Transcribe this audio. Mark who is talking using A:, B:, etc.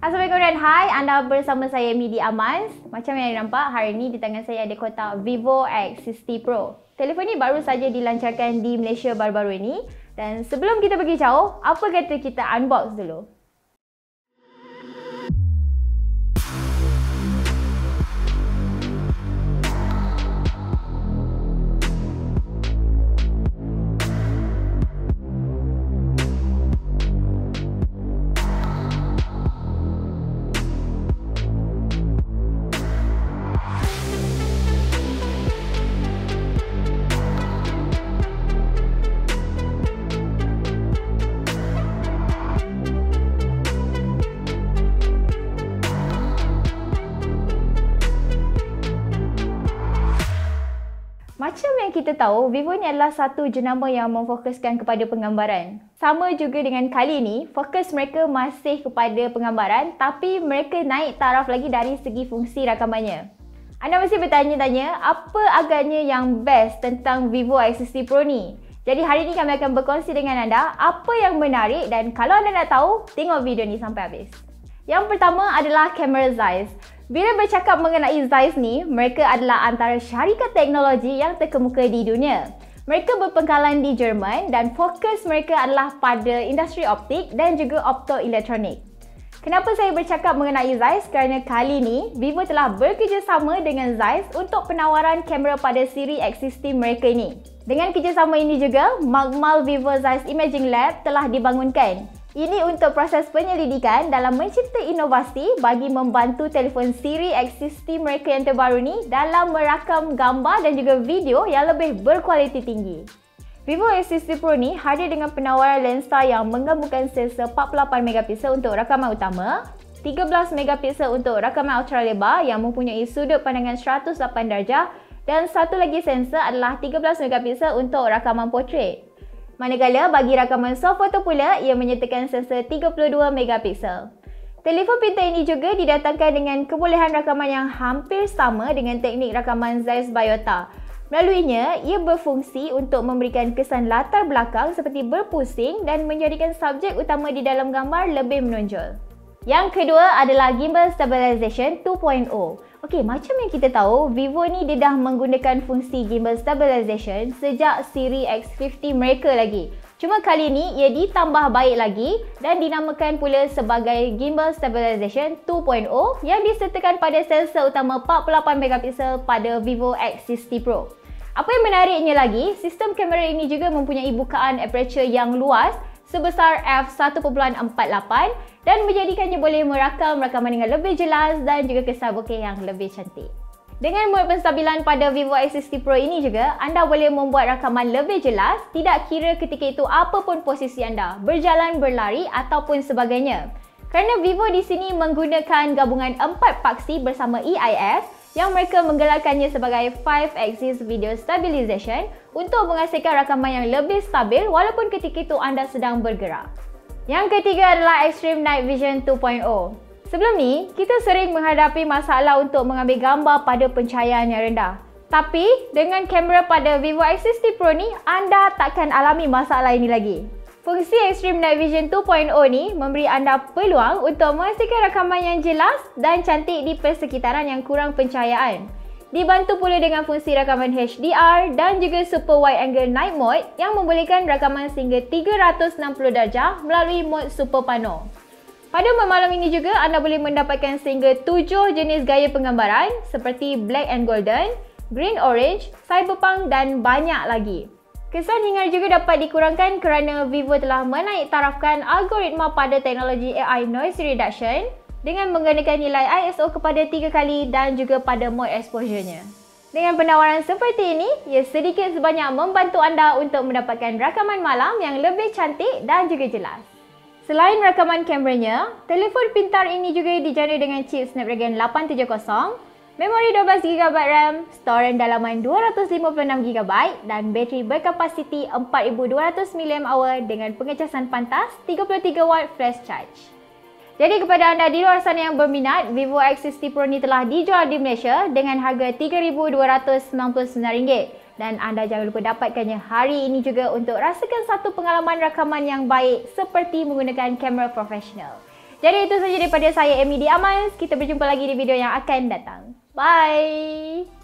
A: Assalamualaikum dan hai, anda bersama saya Midi Amans. Macam yang nampak, hari ini di tangan saya ada kotak Vivo X60 Pro. Telefon ni baru saja dilancarkan di Malaysia baru-baru ini. Dan sebelum kita pergi jauh, apa kata kita unbox dulu? Macam yang kita tahu, Vivo ni adalah satu jenama yang memfokuskan kepada penggambaran. Sama juga dengan kali ini, fokus mereka masih kepada penggambaran tapi mereka naik taraf lagi dari segi fungsi rakamannya. Anda mesti bertanya-tanya, apa agaknya yang best tentang Vivo X60 Pro ni? Jadi hari ini kami akan berkongsi dengan anda apa yang menarik dan kalau anda nak tahu, tengok video ni sampai habis. Yang pertama adalah kamera Zeiss. Bila bercakap mengenai Zeiss ni, mereka adalah antara syarikat teknologi yang terkemuka di dunia. Mereka berpangkalan di Jerman dan fokus mereka adalah pada industri optik dan juga optoelektronik. Kenapa saya bercakap mengenai Zeiss? Kerana kali ni, Vivo telah bekerjasama dengan Zeiss untuk penawaran kamera pada siri X60 mereka ini. Dengan kerjasama ini juga, makmal Vivo Zeiss Imaging Lab telah dibangunkan. Ini untuk proses penyelidikan dalam mencipta inovasi bagi membantu telefon siri X60 mereka yang terbaru ni dalam merakam gambar dan juga video yang lebih berkualiti tinggi. Vivo X60 Pro ni hadir dengan penawaran lensa yang menggabungkan sensor 48MP untuk rakaman utama, 13MP untuk rakaman ultralebar yang mempunyai sudut pandangan 108 darjah dan satu lagi sensor adalah 13MP untuk rakaman portrait. Manakala bagi rakaman soft photo pula, ia menyertakan sensor 32MP. Telefon pintar ini juga didatangkan dengan kebolehan rakaman yang hampir sama dengan teknik rakaman Zeiss Biota. Melaluinya, ia berfungsi untuk memberikan kesan latar belakang seperti berpusing dan menjadikan subjek utama di dalam gambar lebih menonjol. Yang kedua adalah Gimbal Stabilization 2.0. Okey, macam yang kita tahu, Vivo ni dia dah menggunakan fungsi Gimbal Stabilization sejak siri X50 mereka lagi. Cuma kali ni ia ditambah baik lagi dan dinamakan pula sebagai Gimbal Stabilization 2.0 yang disertakan pada sensor utama 48MP pada Vivo X60 Pro. Apa yang menariknya lagi, sistem kamera ini juga mempunyai bukaan aperture yang luas sebesar f1.48 dan menjadikannya boleh merakam rakaman dengan lebih jelas dan juga kesan bokeh yang lebih cantik. Dengan mod penstabilan pada Vivo X60 Pro ini juga, anda boleh membuat rakaman lebih jelas tidak kira ketika itu apapun posisi anda, berjalan, berlari ataupun sebagainya. Kerana Vivo di sini menggunakan gabungan 4 paksi bersama EIS yang mereka menggelarkannya sebagai 5-axis video stabilization untuk menghasilkan rakaman yang lebih stabil walaupun ketika itu anda sedang bergerak. Yang ketiga adalah Extreme Night Vision 2.0. Sebelum ni, kita sering menghadapi masalah untuk mengambil gambar pada pencahayaan yang rendah. Tapi, dengan kamera pada Vivo X60 Pro ni, anda takkan alami masalah ini lagi. Fungsi Extreme Night Vision 2.0 ni memberi anda peluang untuk menghasilkan rakaman yang jelas dan cantik di persekitaran yang kurang pencahayaan. Dibantu pula dengan fungsi rakaman HDR dan juga Super Wide Angle Night Mode yang membolehkan rakaman sehingga 360 darjah melalui mod Super Pano. Pada mod malam ini juga anda boleh mendapatkan sehingga 7 jenis gaya penggambaran seperti Black and Golden, Green Orange, Cyberpunk dan banyak lagi. Kesan hingar juga dapat dikurangkan kerana Vivo telah menaik tarafkan algoritma pada teknologi AI Noise Reduction dengan menggunakan nilai ISO kepada 3 kali dan juga pada mode exposure-nya. Dengan penawaran seperti ini, ia sedikit sebanyak membantu anda untuk mendapatkan rakaman malam yang lebih cantik dan juga jelas. Selain rakaman kameranya, telefon pintar ini juga dijana dengan chip Snapdragon 870, memori 12GB RAM, storan dalaman 256GB dan bateri berkapasiti 4200mAh dengan pengecasan pantas 33W flash charge. Jadi kepada anda di luar sana yang berminat, Vivo X60 Pro ni telah dijual di Malaysia dengan harga RM3,299 dan anda jangan lupa dapatkannya hari ini juga untuk rasakan satu pengalaman rakaman yang baik seperti menggunakan kamera profesional. Jadi itu saja daripada saya, Amy di Amas. Kita berjumpa lagi di video yang akan datang. Bye!